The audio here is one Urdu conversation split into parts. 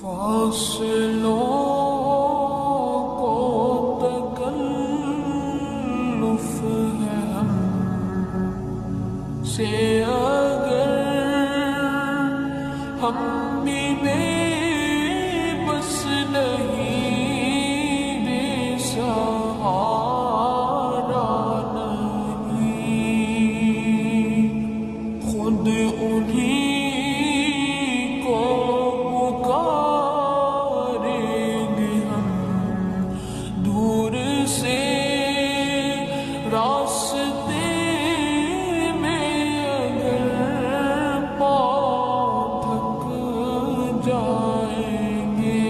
فاصلوں کو تکلف ہے ہم سے اگر ہم بھی بے بس نہیں، بے سہارا نہیں، خود انہی راستے میں اگر پاؤں تھک جائیں گے،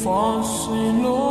فاصلوں